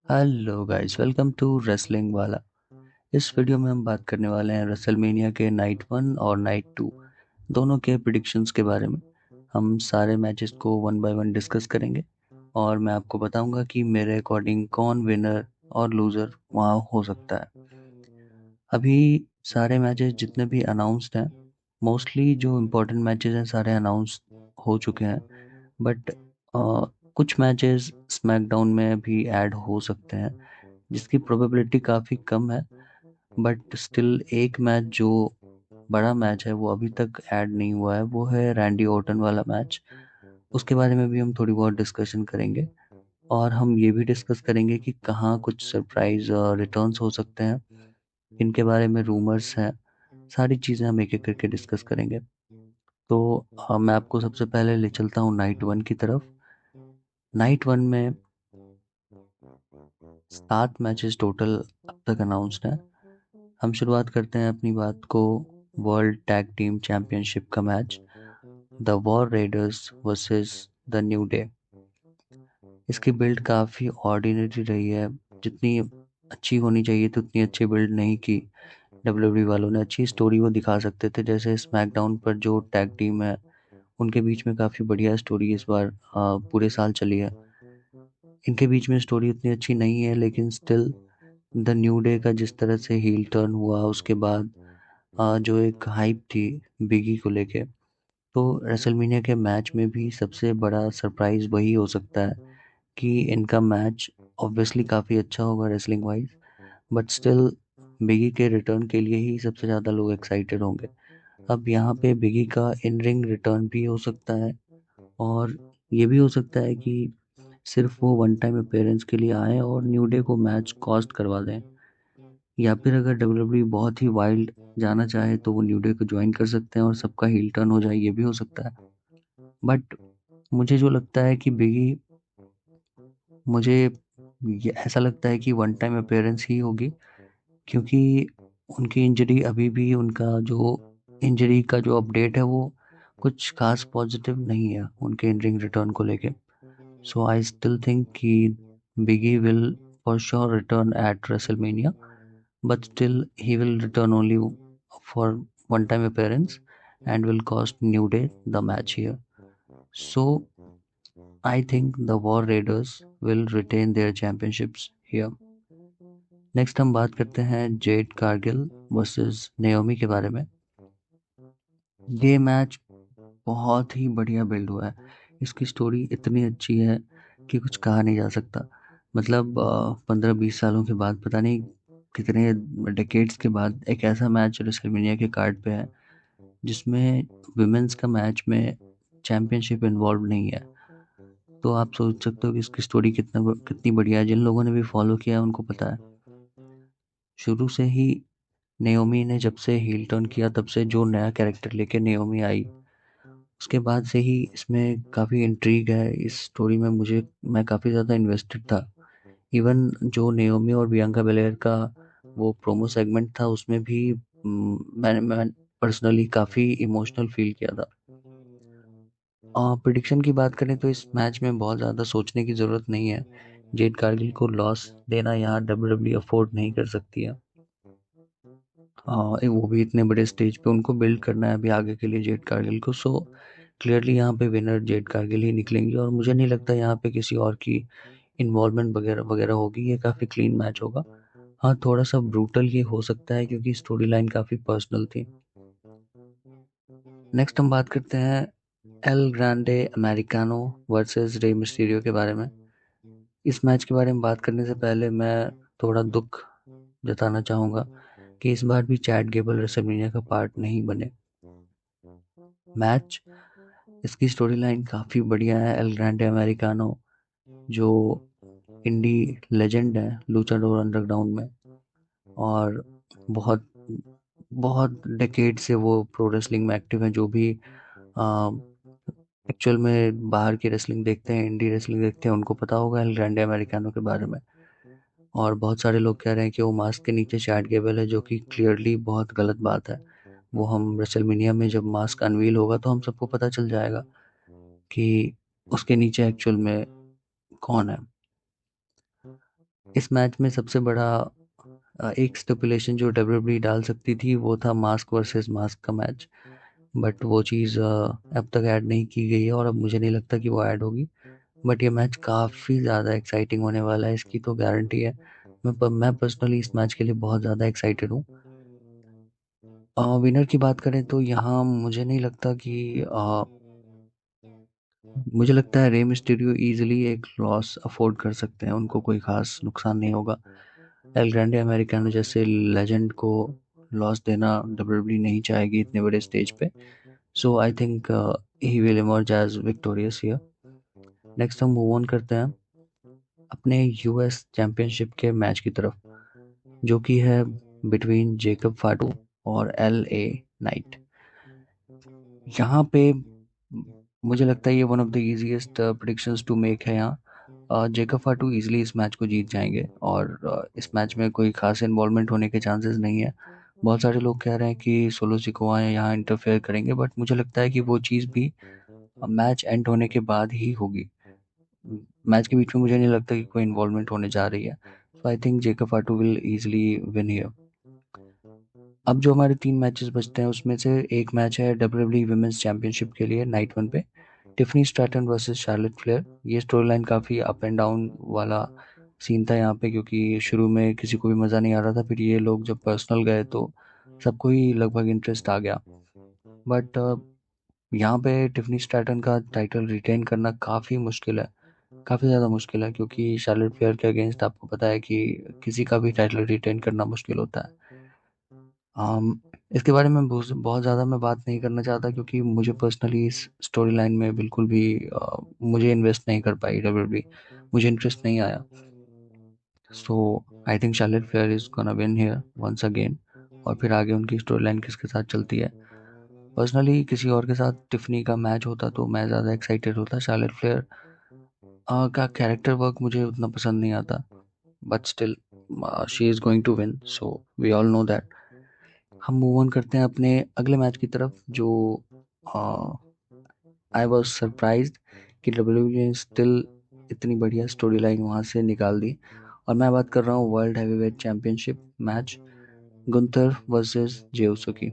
Hello guys, welcome to wrestling वाला। इस video में हम बात करने वाले हैं रेसलमेनिया के नाइट 1 और नाइट 2 दोनों के प्रिडिक्शंस के बारे में। हम सारे मैचेस को वन बाय वन डिस्कस करेंगे और मैं आपको बताऊंगा कि मेरे अकॉर्डिंग कौन विनर और लूज़र वहाँ हो सकता है। अभी सारे मैचेस जितने भी अनाउंस्ड हैं, मोस्टली जो इम्पोर्टेंट मैचेस हैं सारे अनाउंस हो चुके हैं, बट कुछ मैचेस स्मैकडाउन में भी ऐड हो सकते हैं जिसकी प्रोबेबिलिटी काफ़ी कम है। बट स्टिल एक मैच जो बड़ा मैच है वो अभी तक ऐड नहीं हुआ है, वो है रैंडी ऑर्टन वाला मैच। उसके बारे में भी हम थोड़ी बहुत डिस्कशन करेंगे और हम ये भी डिस्कस करेंगे कि कहाँ कुछ सरप्राइज रिटर्न्स हो सकते हैं, इनके बारे में रूमर्स हैं। सारी चीज़ें हम एक एक करके डिस्कस करेंगे। तो मैं आपको सबसे पहले ले चलता हूँ नाइट 1 की तरफ। नाइट 1 में 7 मैचेस टोटल अब तक अनाउंस्ड हैं। हम शुरुआत करते हैं अपनी बात को वर्ल्ड टैग टीम चैंपियनशिप का match, the war readers versus the new day. इसकी बिल्ड काफ़ी ऑर्डिनरी रही है। जितनी अच्छी होनी चाहिए थी उतनी अच्छी बिल्ड नहीं की। डब्ल्यूडब्ल्यूई वालों ने अच्छी स्टोरी वो दिखा सकते थे, जैसे स्मैकडाउन पर जो टैग टीम है उनके बीच में काफ़ी बढ़िया स्टोरी इस बार पूरे साल चली है। इनके बीच में स्टोरी उतनी अच्छी नहीं है, लेकिन स्टिल द न्यू डे का जिस तरह से हील टर्न हुआ उसके बाद जो एक हाइप थी बिगी को लेके, तो रेसलमेनिया के मैच में भी सबसे बड़ा सरप्राइज वही हो सकता है कि इनका मैच ऑब्वियसली काफ़ी अच्छा होगा रेसलिंग वाइज, बट स्टिल बिगी के रिटर्न के लिए ही सबसे ज़्यादा लोग एक्साइटेड होंगे। अब यहाँ पे बिगी का इन रिंग रिटर्न भी हो सकता है और ये भी हो सकता है कि सिर्फ वो वन टाइम अपीयरेंस के लिए आए और न्यू डे को मैच कॉस्ट करवा दें, या फिर अगर डब्ल्यूडब्ल्यूई बहुत ही वाइल्ड जाना चाहे तो वो न्यू डे को ज्वाइन कर सकते हैं और सबका हील टर्न हो जाए, ये भी हो सकता है। बट मुझे जो लगता है कि बिगी, मुझे ये ऐसा लगता है कि वन टाइम अपीयरेंस ही होगी, क्योंकि उनकी इंजरी अभी भी, उनका जो इंजरी का जो अपडेट है वो कुछ खास पॉजिटिव नहीं है उनके इन रिंग रिटर्न को लेके। सो आई स्टिल थिंक कि Big E will for sure return at WrestleMania, but still he will return only for one time appearance and will cost New Day the match here. So I think the War Raiders will retain their championships here. Next हम बात करते हैं Jade Cargill versus Naomi के बारे में। ये match बहुत ही बढ़िया बिल्ड हुआ है। इसकी स्टोरी इतनी अच्छी है कि कुछ कहा नहीं जा सकता। मतलब 15-20 सालों के बाद, पता नहीं कितने डेकेड्स के बाद, एक ऐसा मैच रेसलमेनिया के कार्ड पे है जिसमें विमेंस का मैच में चैंपियनशिप इन्वॉल्व नहीं है। तो आप सोच सकते हो कि इसकी स्टोरी कितनी बढ़िया है। जिन लोगों ने भी फॉलो किया है उनको पता है, शुरू से ही नेओमी ने जब से हील टर्न किया तब से जो नया कैरेक्टर लेके नेओमी आई, उसके बाद से ही इसमें काफ़ी इंट्रीग है इस स्टोरी में। मैं काफ़ी ज़्यादा इन्वेस्टेड था। इवन जो नेओमी और बियांका बेलेयर का वो प्रोमो सेगमेंट था उसमें भी मैं पर्सनली काफ़ी इमोशनल फील किया था। प्रिडिक्शन की बात करें तो इस मैच में बहुत ज़्यादा सोचने की ज़रूरत नहीं है। जेड कारगिल को लॉस देना यहाँ डब्ल्यूडब्ल्यूई अफोर्ड नहीं कर सकती है। वो भी इतने बड़े स्टेज पे, उनको बिल्ड करना है अभी आगे के लिए जेड कारगिल को। सो क्लियरली यहाँ पे विनर जेड कारगिल ही निकलेंगे और मुझे नहीं लगता यहाँ पे किसी और की इन्वॉल्वमेंट वगैरह वगैरह होगी। ये काफ़ी क्लीन मैच होगा। हाँ, थोड़ा सा ब्रूटल ये हो सकता है क्योंकि स्टोरी लाइन काफ़ी पर्सनल थी। नेक्स्ट हम बात करते हैं L Grande americano versus Rey Mysterio के बारे में। इस मैच के बारे में बात करने से पहले मैं थोड़ा दुख जताना चाहूँगा कि इस बार भी चैट गेबल रेसलमेनिया का पार्ट नहीं बने। मैच, इसकी स्टोरी लाइन काफ़ी बढ़िया है। एल ग्रांडे अमेरिकानो जो इंडी लेजेंड है लूचाडोर अंडरग्राउंड में, और बहुत बहुत डेकेड से वो प्रो रेसलिंग में एक्टिव है। जो भी एक्चुअल में बाहर की रेसलिंग देखते हैं, इंडी रेसलिंग देखते हैं, उनको पता होगा एल ग्रांडे अमेरिकानो के बारे में। और बहुत सारे लोग कह रहे हैं कि वो मास्क के नीचे चैट गेबल है, जो कि क्लियरली बहुत गलत बात है। वो हम रेसलमेनिया में जब मास्क अनवील होगा तो हम सबको पता चल जाएगा कि उसके नीचे एक्चुअल में कौन है। इस मैच में सबसे बड़ा एक स्टिपुलेशन जो डब्ल्यूडब्ल्यूई डाल सकती थी वो था मास्क वर्सेस मास्क का मैच, बट वो चीज़ अब तक ऐड नहीं की गई है और अब मुझे नहीं लगता कि वो ऐड होगी। बट ये मैच काफ़ी ज़्यादा एक्साइटिंग होने वाला है, इसकी तो गारंटी है। मैं पर्सनली इस मैच के लिए बहुत ज़्यादा एक्साइटेड हूँ। विनर की बात करें तो यहाँ मुझे नहीं लगता कि मुझे लगता है रे मिस्टीरियो इजीली एक लॉस अफोर्ड कर सकते हैं, उनको कोई खास नुकसान नहीं होगा। एल ग्रैंडे अमेरिकानो जैसे लेजेंड को लॉस देना डब्ल्यूडब्ल्यूई नहीं चाहेगी इतने बड़े स्टेज पे। So I think he will emerge as victorious here. Next हम मूव ऑन करते हैं अपने यूएस चैंपियनशिप के मैच की तरफ, जो कि है बिटवीन जेकब फाटू और एल ए नाइट। यहाँ पे मुझे लगता है ये one of the easiest predictions to make है यहाँ। जेकब फाटू इजीली इस मैच को जीत जाएंगे और इस मैच में कोई खास इन्वॉल्वमेंट होने के चांसेस नहीं है। बहुत सारे लोग कह रहे हैं कि सोलो सिकोआ यहाँ इंटरफेयर करेंगे, बट मुझे लगता है कि वो चीज़ भी मैच एंड होने के बाद ही होगी। मैच के बीच में मुझे नहीं लगता कि कोई इन्वॉल्वमेंट होने जा रही है। So I think Jacob Fatu will easily win here. अब जो हमारे 3 मैचेस बचते हैं उसमें से एक मैच है डब्ल्यूडब्ल्यूई वुमेन्स चैंपियनशिप के लिए नाइट 1 पे, Tiffany Stratton versus Charlotte Flair. ये स्टोरी लाइन काफ़ी अप एंड डाउन वाला सीन था यहाँ पे, क्योंकि शुरू में किसी को भी मज़ा नहीं आ रहा था, फिर ये लोग जब पर्सनल गए तो सबको ही लगभग इंटरेस्ट आ गया। बट यहाँ पे टिफनी स्ट्रैटन का टाइटल रिटेन करना काफ़ी मुश्किल है, काफ़ी ज़्यादा मुश्किल है, क्योंकि शार्लेट फ्लेयर के अगेंस्ट आपको पता है कि किसी का भी टाइटल रिटेन करना मुश्किल होता है। इसके बारे में बहुत ज़्यादा मैं बात नहीं करना चाहता, क्योंकि मुझे पर्सनली इस स्टोरी लाइन में बिल्कुल भी मुझे इन्वेस्ट नहीं कर पाई डब्ल्यूडब्ल्यूई, मुझे इंटरेस्ट नहीं आया। So I think Charlotte Flair is gonna win here once again, और फिर आगे उनकी स्टोरी लाइन किसके साथ चलती है। पर्सनली किसी और के साथ टिफनी का मैच होता तो मैं ज़्यादा एक्साइटेड होता। शार्लेट फ्लेयर का कैरेक्टर वर्क मुझे उतना पसंद नहीं आता, but still she is going to win, so we all know that. हम मूव ऑन करते हैं अपने अगले मैच की तरफ, जो आई वॉज सरप्राइज्ड कि डब्ल्यूडब्ल्यूई ने स्टिल इतनी बढ़िया स्टोरी लाइन वहाँ से निकाल दी। और मैं बात कर रहा हूँ world heavyweight championship match, Gunther versus Jey Uso की।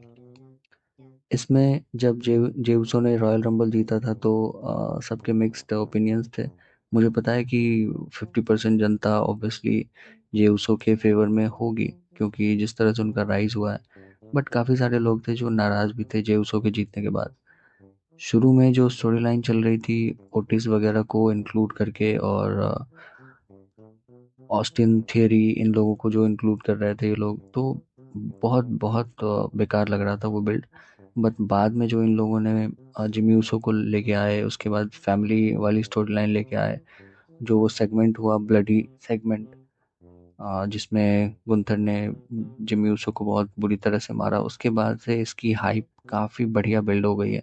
इसमें जब जेउसो ने रॉयल रंबल जीता था तो सबके मिक्स्ड ओपिनियंस थे। मुझे पता है कि 50% जनता ऑब्वियसली जेउसो के फेवर में होगी, क्योंकि जिस तरह से उनका राइज हुआ है। बट काफ़ी सारे लोग थे जो नाराज़ भी थे जेउसो के जीतने के बाद। शुरू में जो स्टोरी लाइन चल रही थी ओटिस वगैरह को इंक्लूड करके, और ऑस्टिन थियरी, इन लोगों को जो इंक्लूड कर रहे थे ये लोग, तो बहुत बहुत बेकार लग रहा था वो बिल्ड। बट बाद में जो इन लोगों ने जिमी ऊसो को लेके आए, उसके बाद फैमिली वाली स्टोरी लाइन लेके आए, जो वो सेगमेंट हुआ ब्लडी सेगमेंट, जिसमें गुंथर ने जिमी ऊसो को बहुत बुरी तरह से मारा, उसके बाद से इसकी हाइप काफ़ी बढ़िया बिल्ड हो गई है।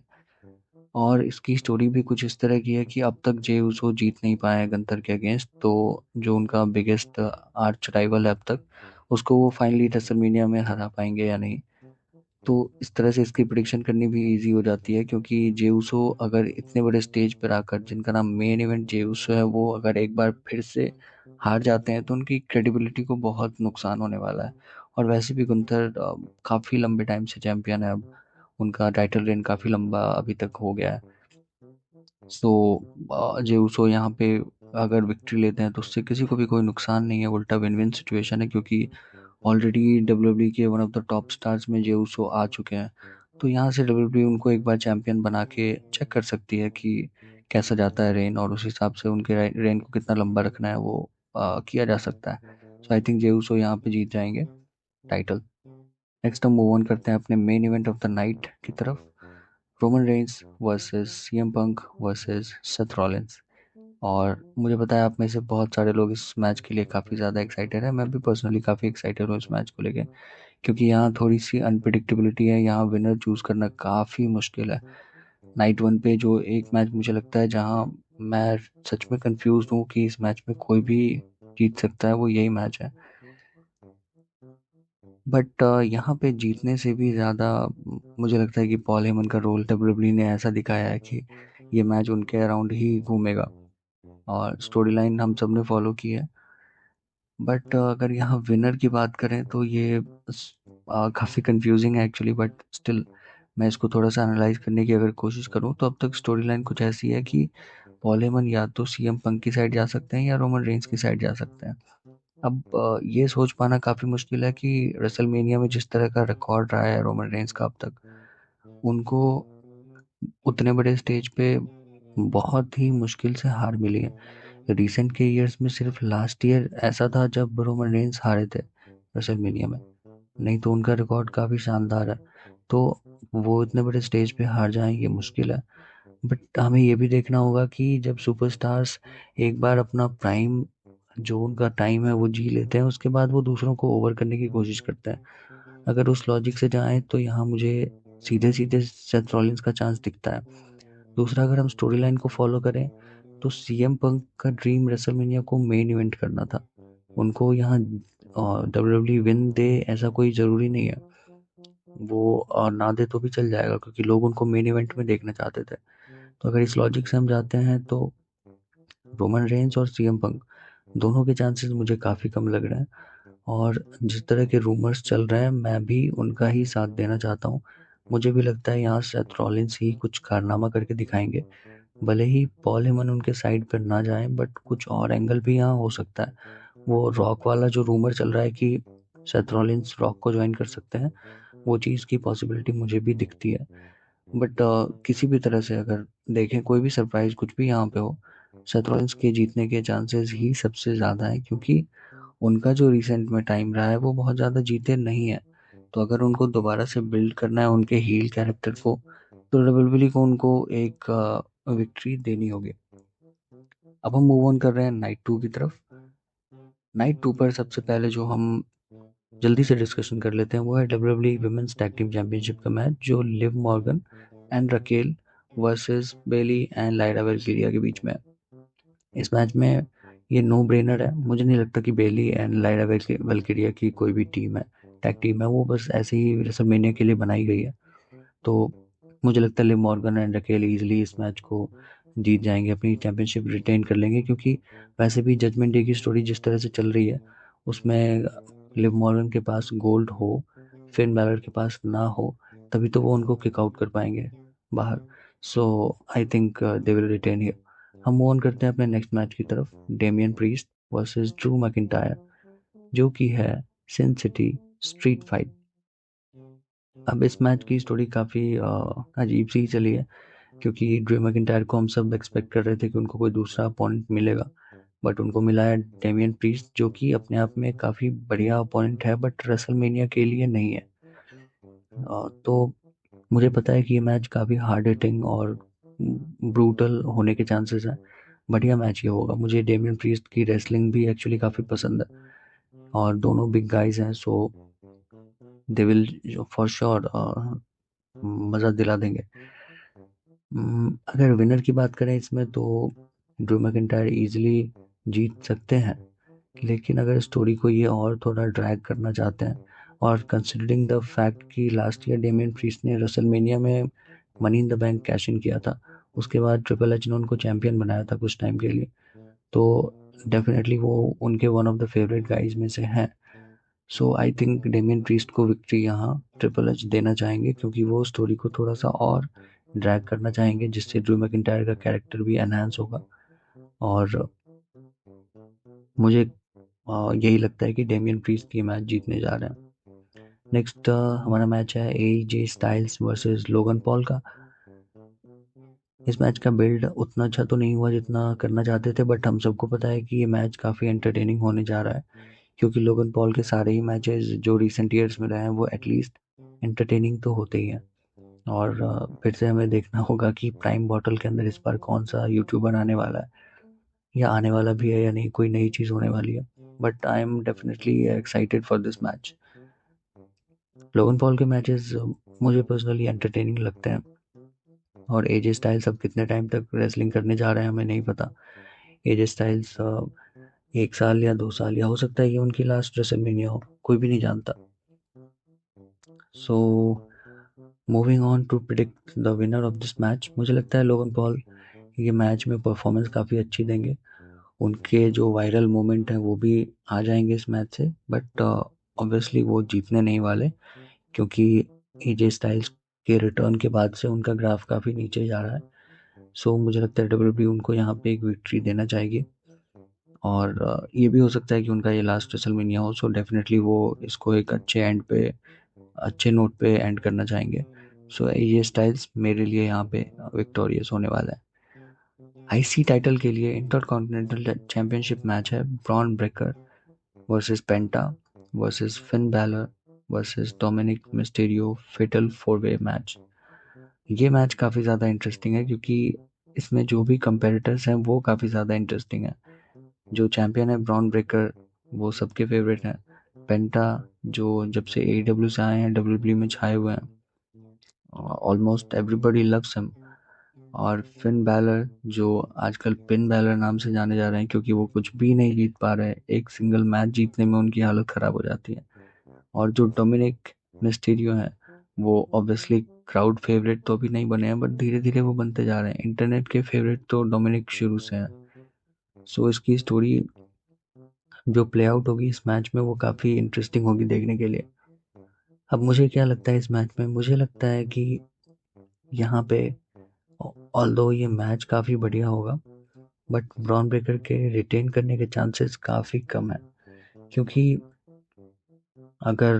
और इसकी स्टोरी भी कुछ इस तरह की है कि अब तक जे उसो जीत नहीं पाए हैं गंतर के अगेंस्ट, तो जो उनका बिगेस्ट आर्च राइवल है अब तक, उसको वो फाइनली रेसलमेनिया में हरा पाएंगे या नहीं। तो इस तरह से इसकी प्रिडिक्शन करनी भी इजी हो जाती है, क्योंकि जेउसो अगर इतने बड़े स्टेज पर आकर, जिनका नाम मेन इवेंट जेउसो है, वो अगर एक बार फिर से हार जाते हैं तो उनकी क्रेडिबिलिटी को बहुत नुकसान होने वाला है। और वैसे भी गुंथर काफ़ी लंबे टाइम से चैंपियन है, अब उनका टाइटल रेन काफ़ी लंबा अभी तक हो गया है। सो जेउसो यहाँ पे अगर विक्ट्री लेते हैं तो उससे किसी को भी कोई नुकसान नहीं है, उल्टा विन विन सिचुएशन है, क्योंकि ऑलरेडी डब्ल्यूडब्ल्यूई के one of the top stars में जेउसो आ चुके हैं। तो यहाँ से डब्ल्यूडब्ल्यूई उनको एक बार चैंपियन बना के चेक कर सकती है कि कैसा जाता है रेन, और उस हिसाब से उनके रेन को कितना लंबा रखना है वो किया जा सकता है। सो आई थिंक जेउसो यहाँ पे जीत जाएंगे टाइटल। नेक्स्ट हम मूव ऑन करते हैं अपने main event of the night की तरफ, Roman Reigns versus CM Punk versus Seth Rollins. और मुझे पता है आप में से बहुत सारे लोग इस मैच के लिए काफ़ी ज़्यादा एक्साइटेड है, मैं भी पर्सनली काफ़ी एक्साइटेड हूँ इस मैच को लेके, क्योंकि यहाँ थोड़ी सी अनप्रिडिक्टेबिलिटी है, यहाँ विनर चूज़ करना काफ़ी मुश्किल है। नाइट 1 पे जो एक मैच मुझे लगता है जहाँ मैं सच में कंफ्यूज हूँ कि इस मैच में कोई भी जीत सकता है, वो यही मैच है। बट यहाँ पे जीतने से भी ज़्यादा मुझे लगता है कि पॉल हेमन का रोल डब्ल्यूडब्ल्यू ने ऐसा दिखाया है कि ये मैच उनके अराउंड ही घूमेगा, और स्टोरी लाइन हम सब ने फॉलो की है। बट अगर यहाँ विनर की बात करें तो ये काफ़ी कंफ्यूजिंग है एक्चुअली, बट स्टिल मैं इसको थोड़ा सा एनालाइज करने की अगर कोशिश करूँ तो अब तक स्टोरी लाइन कुछ ऐसी है कि पॉल हेमन या तो सीएम पंक की साइड जा सकते हैं या रोमन रेंस की साइड जा सकते हैं। अब ये सोच पाना काफ़ी मुश्किल है कि रेसलमेनिया में जिस तरह का रिकॉर्ड रहा है रोमन रेंस का अब तक, उनको उतने बड़े स्टेज पे बहुत ही मुश्किल से हार मिली है। रिसेंट के ईयर्स में सिर्फ लास्ट ईयर ऐसा था जब रोमन रेंस हारे थे रेसलमेनिया में, नहीं तो उनका रिकॉर्ड काफ़ी शानदार है। तो वो इतने बड़े स्टेज पे हार जाएं ये मुश्किल है। बट हमें ये भी देखना होगा कि जब सुपरस्टार्स एक बार अपना प्राइम जो उनका टाइम है वो जी लेते हैं, उसके बाद वो दूसरों को ओवर करने की कोशिश करते हैं। अगर उस लॉजिक से जाएं तो यहाँ मुझे सीधे सीधे सेथ रॉलिंस का चांस दिखता है। दूसरा, अगर हम स्टोरी लाइन को फॉलो करें तो सीएम पंक का ड्रीम रेसलमेनिया को मेन इवेंट करना था। उनको यहाँ डब्ल्यूडब्ल्यू विन दे ऐसा कोई ज़रूरी नहीं है, वो ना दे तो भी चल जाएगा क्योंकि लोग उनको मेन इवेंट में देखना चाहते थे। तो अगर इस लॉजिक से हम जाते हैं तो रोमन रेंज और सीएम पंक दोनों के चांसेस मुझे काफ़ी कम लग रहे हैं। और जिस तरह के रूमर्स चल रहे हैं मैं भी उनका ही साथ देना चाहता हूँ। मुझे भी लगता है यहाँ सेथ रॉलिंस ही कुछ कारनामा करके दिखाएंगे। भले ही पॉल हेमन उनके साइड पर ना जाए, बट कुछ और एंगल भी यहाँ हो सकता है। वो रॉक वाला जो रूमर चल रहा है कि सेथ रॉलिंस रॉक को ज्वाइन कर सकते हैं, वो चीज़ की पॉसिबिलिटी मुझे भी दिखती है। बट किसी भी तरह से अगर देखें कोई भी सरप्राइज कुछ भी यहाँ पे हो, सेथ रॉलिंस के जीतने के चांसेस ही सबसे ज़्यादा हैं क्योंकि उनका जो रिसेंट में टाइम रहा है वो बहुत ज़्यादा जीते नहीं है। तो अगर उनको दोबारा से बिल्ड करना है उनके हील कैरेक्टर को, तो डब्ल्यूडब्ल्यू को उनको एक विक्ट्री देनी होगी। अब हम मूव ऑन कर रहे हैं नाइट 2 की तरफ। नाइट 2 पर सबसे पहले जो हम जल्दी से डिस्कशन कर लेते हैं वो है WW women's tag team championship का मैच, जो Liv Morgan and Raquel versus Bayley and Lyra Valkyria के बीच में है। इस मैच में ये नो ब्रेनर है, मुझे नहीं लगता कि बेली एंड लाइरा वेल्किरिया की कोई भी टीम है, टैग टीम है, वो बस ऐसे ही रेसलमेनिया के लिए बनाई गई है। तो मुझे लगता है live Morgan and Raquel easily इस मैच को जीत जाएंगे, अपनी चैंपियनशिप रिटेन कर लेंगे, क्योंकि वैसे भी जजमेंट डे की स्टोरी जिस तरह से चल रही है उसमें लिव मॉर्गन के पास गोल्ड हो, फिन बैलर के पास ना हो, तभी तो वो उनको किक आउट कर पाएंगे बाहर। So I think they will retain here. हम मूव ऑन करते हैं अपने नेक्स्ट मैच की तरफ, Damian Priest versus Drew McIntyre, जो कि है सिन सिटी स्ट्रीट फाइट। अब इस मैच की स्टोरी काफ़ी अजीब सी ही चली है, क्योंकि ड्रू मैकिंटायर को हम सब एक्सपेक्ट कर रहे थे कि उनको कोई दूसरा अपोनेंट मिलेगा, बट उनको मिला है डेमियन प्रीस्ट, जो कि अपने आप में काफ़ी बढ़िया अपोनेंट है, बट रेसलमेनिया के लिए नहीं है। तो मुझे पता है कि ये मैच काफ़ी हार्ड हिटिंग और ब्रूटल होने के चांसेस हैं। बढ़िया मैच ये होगा। मुझे डेमियन प्रीस्ट की रेसलिंग भी एक्चुअली काफ़ी पसंद है, और दोनों बिग गाइज हैं, सो दे विल फॉर श्योर मज़ा दिला देंगे। अगर विनर की बात करें इसमें तो ड्रू मैकिंटायर इजीली जीत सकते हैं, लेकिन अगर स्टोरी को ये और थोड़ा ड्रैग करना चाहते हैं, और कंसिडरिंग द फैक्ट कि लास्ट ईयर डेमियन प्रीस्ट ने रेसलमेनिया में money in the bank cash in किया था, उसके बाद ट्रिपल एच ने उनको चैंपियन बनाया था कुछ टाइम के लिए, तो डेफिनेटली वो उनके one of the favourite guys में से हैं। सो आई थिंक डेमियन प्रीस्ट को विक्ट्री यहाँ ट्रिपल एच देना चाहेंगे, क्योंकि वो स्टोरी को थोड़ा सा और ड्रैग करना चाहेंगे, जिससे ड्रू मैकिंटायर का कैरेक्टर भी एनहांस होगा। और मुझे यही लगता है कि डेमियन प्रीस्ट की मैच जीतने जा रहे हैं। नेक्स्ट हमारा मैच है AJ Styles versus Logan Paul का। इस मैच का बिल्ड उतना अच्छा तो नहीं हुआ जितना करना चाहते थे, बट हम सबको पता है कि ये मैच काफ़ी एंटरटेनिंग होने जा रहा है, क्योंकि लोगन पॉल के सारे ही मैचेस जो रिसेंट ईयर्स में रहे हैं वो एटलीस्ट एंटरटेनिंग तो होते ही हैं। और फिर से हमें देखना होगा कि प्राइम बॉटल के अंदर इस बार कौन सा यूट्यूबर आने वाला है, या आने वाला भी है या नहीं, कोई नई चीज़ होने वाली है। But I am definitely excited for this match. Logan Paul के मैचेस मुझे पर्सनली एंटरटेनिंग लगते हैं, और एजे स्टाइल्स अब कितने टाइम तक रेसलिंग करने जा रहे हैं हमें नहीं पता। एजे स्टाइल्स 1 साल या 2 साल, या हो सकता है ये उनकी लास्ट रेसलमेनिया हो, कोई भी नहीं जानता। So moving on to predict the winner of this match, मुझे लगता है लोगन पॉल ये मैच में परफॉर्मेंस काफ़ी अच्छी देंगे। उनके जो वायरल मोमेंट हैं वो भी आ जाएंगे इस मैच से, बट ऑब्वियसली वो जीतने नहीं वाले, क्योंकि एजे स्टाइल्स के रिटर्न के बाद से उनका ग्राफ काफ़ी नीचे जा रहा है। सो मुझे लगता है डब्ल्यूडब्ल्यूई उनको यहाँ पे एक विक्ट्री देना चाहेगी, और ये भी हो सकता है कि उनका ये लास्ट रेसलमेनिया हो। सो डेफिनेटली वो इसको एक अच्छे नोट पे एंड करना चाहेंगे। सो ये स्टाइल्स मेरे लिए यहाँ पे विक्टोरियस होने वाला है। आईसी टाइटल के लिए इंटरकॉन्टिनेंटल चैंपियनशिप मैच है Bron Breakker versus Penta versus Finn Balor versus Dominik Mysterio, fatal 4-वे मैच। ये मैच काफ़ी ज़्यादा इंटरेस्टिंग है, क्योंकि इसमें जो भी कंपेरेटर्स हैं वो काफ़ी ज़्यादा इंटरेस्टिंग है। जो चैंपियन है ब्रॉन ब्रेकर, वो सबके फेवरेट हैं। पेंटा जो जब से AEW से आए हैं डब्ल्यूडब्ल्यू में छाए हुए हैं, ऑलमोस्ट एवरीबॉडी लव्स हिम। और फिन बैलर जो आजकल पिन बैलर नाम से जाने जा रहे हैं, क्योंकि वो कुछ भी नहीं जीत पा रहे हैं, एक सिंगल मैच जीतने में उनकी हालत ख़राब हो जाती है। और जो डोमिनिक मिस्टीरियो है, वो ऑब्वियसली क्राउड फेवरेट तो अभी नहीं बने हैं, बट धीरे धीरे वो बनते जा रहे हैं। इंटरनेट के फेवरेट तो डोमिनिक शुरू से हैं। सो इसकी स्टोरी जो प्ले आउट होगी इस मैच में वो काफ़ी इंटरेस्टिंग होगी देखने के लिए। अब मुझे क्या लगता है इस मैच में, मुझे लगता है कि यहाँ पे ऑल्दो ये मैच काफ़ी बढ़िया होगा, बट ब्रॉन ब्रेकर के रिटेन करने के चांसेस काफ़ी कम है, क्योंकि अगर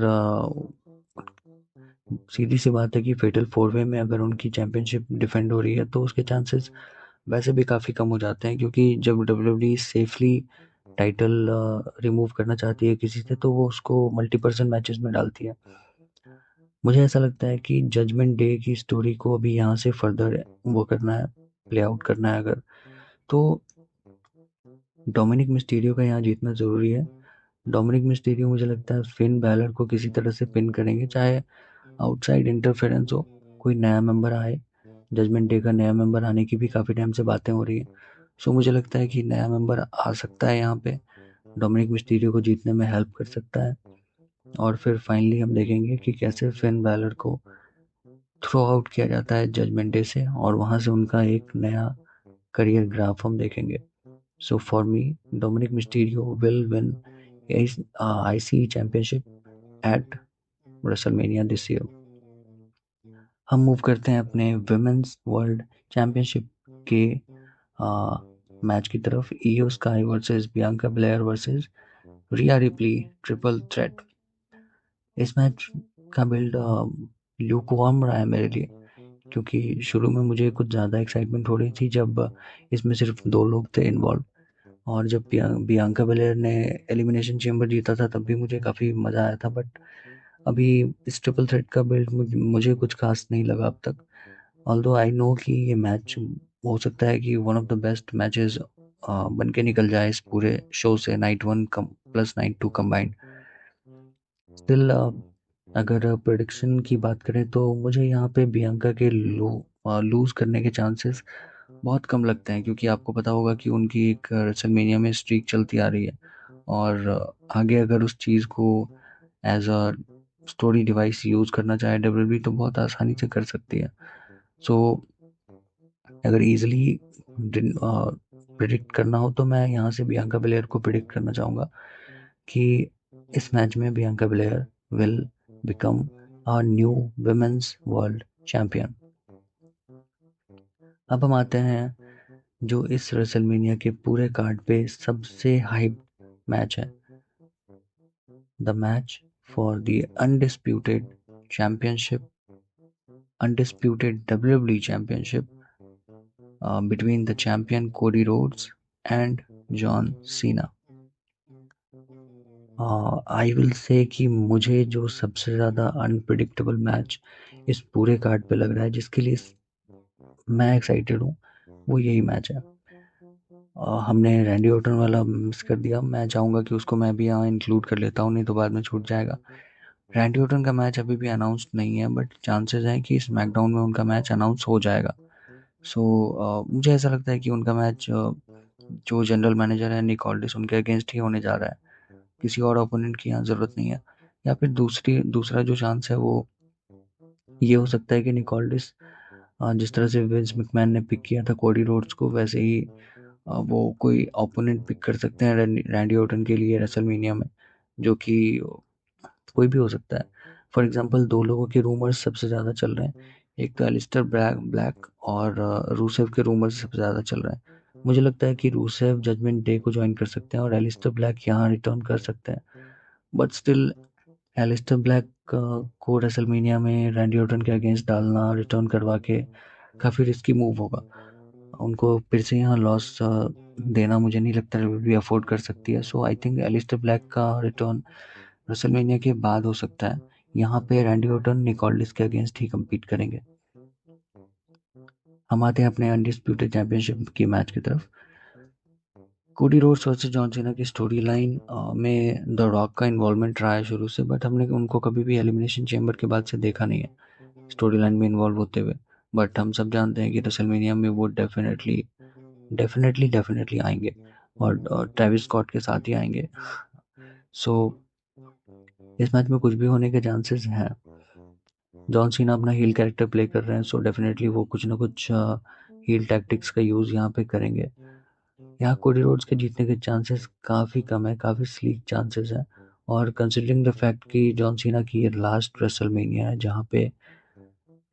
सीधी सी बात है कि फेटल 4-वे में अगर उनकी चैंपियनशिप डिफेंड हो रही है तो उसके चांसेस वैसे भी काफ़ी कम हो जाते हैं, क्योंकि जब डब्ल्यूडब्ल्यूई सेफली टाइटल रिमूव करना चाहती है किसी से तो वो उसको मल्टीपर्सन मैचेस में डालती है। मुझे ऐसा लगता है कि जजमेंट डे की स्टोरी को अभी यहाँ से फर्दर वो करना है, प्ले आउट करना है अगर, तो डोमिनिक मिस्टीरियो का यहाँ जीतना ज़रूरी है। डोमिनिक मिस्टीरियो मुझे लगता है फिन बैलर को किसी तरह से पिन करेंगे, चाहे आउटसाइड इंटरफेरेंस हो, कोई नया मेंबर आए। जजमेंट डे का नया मेंबर आने की भी काफ़ी टाइम से बातें हो रही हैं। सो मुझे लगता है कि नया मेंबर आ सकता है यहाँ पे, डोमिनिक मिस्टीरियो को जीतने में हेल्प कर सकता है, और फिर फाइनली हम देखेंगे कि कैसे फिन बैलर को थ्रो आउट किया जाता है जजमेंट डे से, और वहाँ से उनका एक नया करियर ग्राफ हम देखेंगे। So for me Dominik Mysterio will win IC championship at WrestleMania this year. हम मूव करते हैं अपने विमेंस वर्ल्ड चैंपियनशिप के मैच की तरफ। Iyo Sky versus Bianca Belair versus Rhea Ripley, triple threat. इस मैच का बिल्ड ल्यूकवार्म रहा है मेरे लिए, क्योंकि शुरू में मुझे कुछ ज़्यादा एक्साइटमेंट हो रही थी जब इसमें सिर्फ 2 लोग थे इन्वॉल्व, और जब बियांका बेलेयर ने एलिमिनेशन चेम्बर जीता था तब भी मुझे काफ़ी मज़ा आया था, बट अभी इस ट्रिपल थ्रेट का बिल्ड मुझे कुछ खास नहीं लगा अब तक। ऑल्दो आई नो कि ये मैच हो सकता है कि one of the best matches बन के निकल जाए इस पूरे शो से, night 1 plus night 2 combined. Still अगर प्रेडिक्शन की बात करें तो मुझे यहाँ पे बियांका के लूज करने के चांसेस बहुत कम लगते हैं, क्योंकि आपको पता होगा कि उनकी एक रेसलमेनिया में स्ट्रीक चलती आ रही है, और आगे अगर उस चीज़ को as a story device use करना चाहे डब्ल्यूडब्ल्यूई तो बहुत आसानी से कर सकती है। सो अगर इजीली प्रिडिक्ट करना हो तो मैं यहाँ से बियांका बेलेयर को प्रिडिक्ट करना चाहूँगा कि इस मैच में Bianca Belair will become a new women's world champion. अब हम आते हैं जो इस रेसलमेनिया के पूरे कार्ड पे सबसे हाइप मैच है, the match for the undisputed championship, undisputed WWE championship between the champion Cody Rhodes and John Cena. I will say कि मुझे जो सबसे ज़्यादा अनप्रिडिक्टेबल मैच इस पूरे कार्ड पे लग रहा है, जिसके लिए मैं एक्साइटेड हूँ, वो यही मैच है। हमने रैंडी ऑर्टन वाला मिस कर दिया, मैं चाहूँगा कि उसको मैं भी यहाँ इंक्लूड कर लेता हूँ, नहीं तो बाद में छूट जाएगा। रैंडी ऑर्टन का मैच अभी भी अनाउंस नहीं है, बट चांसेस हैं कि स्मैकडाउन में उनका मैच अनाउंस हो जाएगा। सो मुझे ऐसा लगता है कि उनका मैच जो जनरल मैनेजर है निक ऑल्डिस, उनके अगेंस्ट ही होने जा रहा है, किसी और ओपोनेंट की यहाँ ज़रूरत नहीं है। या फिर दूसरा जो चांस है वो ये हो सकता है कि निकोलडिस जिस तरह से विंस मैकमैन ने पिक किया था कोडी रोड्स को, वैसे ही वो कोई ओपोनेंट पिक कर सकते हैं रैंडी ऑर्टन के लिए रेसलमेनिया में, जो कि कोई भी हो सकता है। फॉर एग्जांपल दो लोगों के रूमर्स सबसे ज़्यादा चल रहे हैं, एक तो एलिस्टर ब्लैक और रूसेव के रूमर्स सबसे ज़्यादा चल रहे हैं। मुझे लगता है कि रूसेव जजमेंट डे को ज्वाइन कर सकते हैं और एलिस्टर ब्लैक यहाँ रिटर्न कर सकते हैं, बट स्टिल एलिस्टर ब्लैक को रेसलमेनिया में रैंडी ऑर्टन के अगेंस्ट डालना रिटर्न करवा के काफ़ी रिस्की मूव होगा। उनको फिर से यहाँ लॉस देना मुझे नहीं लगता WWE अफोर्ड कर सकती है। So I think Aleister Black का रिटर्न रेसलमेनिया के बाद हो सकता है। यहाँ पे रैंडी ऑर्टन निकोलडिस के अगेंस्ट ही कम्पीट करेंगे। हम आते हैं अपने अनडिस्प्यूटेड चैंपियनशिप की मैच की तरफ। Cody Rhodes versus John Cena की स्टोरी लाइन में द रॉक का इन्वॉल्वमेंट रहा है शुरू से, बट हमने उनको कभी भी एलिमिनेशन चेंबर के बाद से देखा नहीं है स्टोरी लाइन में इन्वॉल्व होते हुए। बट हम सब जानते हैं कि रेसलमेनिया में वो डेफिनेटली आएंगे और ट्रेविस स्कॉट के साथ ही आएंगे। सो इस मैच में कुछ भी होने के चांसेस हैं। जॉन सीना अपना हील कैरेक्टर प्ले कर रहे हैं, सो डेफिनेटली वो कुछ ना कुछ हील टैक्टिक्स का यूज़ यहाँ पे करेंगे। यहाँ कोडी रोड्स के जीतने के चांसेस काफ़ी कम है, काफ़ी स्लीक चांसेस हैं। और कंसिडरिंग द फैक्ट कि जॉन सीना की ये लास्ट रेसलमेनिया है, जहाँ पे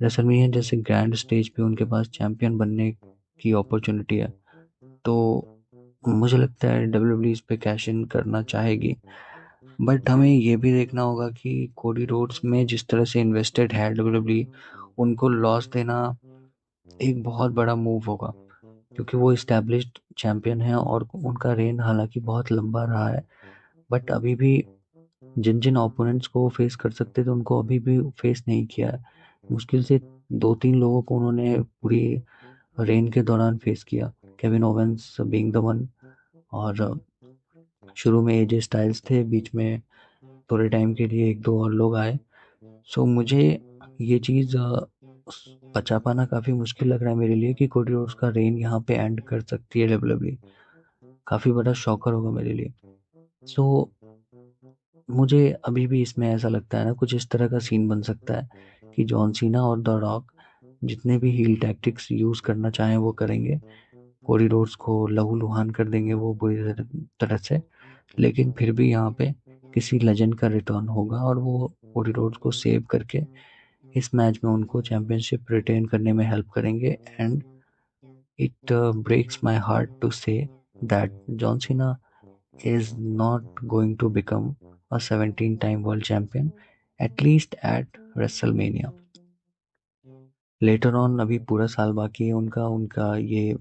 रेसलमेनिया जैसे ग्रैंड स्टेज पे उनके पास चैंपियन बनने की अपॉर्चुनिटी है, तो मुझे लगता है WWE इस पे कैश इन करना चाहेगी। बट हमें ये भी देखना होगा कि कोडी रोड्स में जिस तरह से इन्वेस्टेड है WWE, उनको लॉस देना एक बहुत बड़ा मूव होगा, क्योंकि वो इस्टेब्लिश्ड चैंपियन है और उनका रेन हालांकि बहुत लंबा रहा है, बट अभी भी जिन जिन ओपोनेंट्स को वो फेस कर सकते थे उनको अभी भी फेस नहीं किया है। मुश्किल से 2-3 लोगों को उन्होंने पूरी रेन के दौरान फेस किया, Kevin Owens being the one. और शुरू में एजे स्टाइल्स थे, बीच में थोड़े टाइम के लिए एक दो और लोग आए। सो मुझे ये चीज़ बचा पाना काफ़ी मुश्किल लग रहा है मेरे लिए कि कोडी रोड्स का रेन यहाँ पे एंड कर सकती है WWE। काफ़ी बड़ा शॉकर होगा मेरे लिए। सो मुझे अभी भी इसमें ऐसा लगता है ना, कुछ इस तरह का सीन बन सकता है कि जॉन सीना और द रॉक जितने भी हील टैक्टिक्स यूज़ करना चाहें वो करेंगे। कोडी रोड्स को लहूलुहान कर देंगे वो बुरी तरह से, लेकिन फिर भी यहाँ पे किसी लेजेंड का रिटर्न होगा और वो कोडी रोड्स को सेव करके इस मैच में उनको चैंपियनशिप रिटेन करने में हेल्प करेंगे। And it breaks my heart to say that John Cena is not going to become a 17-time world champion, at least at WrestleMania. Later on अभी पूरा साल बाकी है उनका उनका ये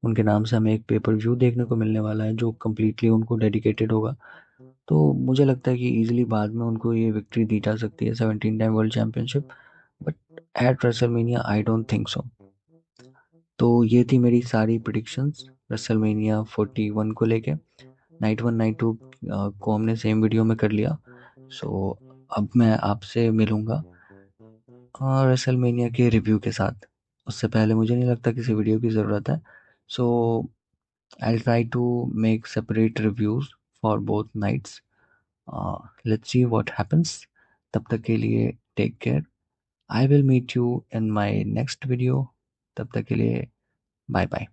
उनके नाम से हमें एक पेपर व्यू देखने को मिलने वाला है जो कम्प्लीटली उनको डेडिकेटेड होगा। तो मुझे लगता है कि इजीली बाद में उनको ये विक्ट्री दी जा सकती है, 17 time world championship. But at WrestleMania I don't think so. तो ये थी मेरी सारी प्रिडिक्शंस रेसलमेनिया 41 को लेके। नाइट 1 नाइट 2 को हमने सेम वीडियो में कर लिया। सो अब मैं आपसे मिलूंगा रेसलमेनिया के रिव्यू के साथ। उससे पहले मुझे नहीं लगता किसी वीडियो की ज़रूरत है। So I try to make separate reviews for both nights. Let's see what happens. तब तक के लिए take care. I will meet you in my next video. तब तक के लिए बाय बाय।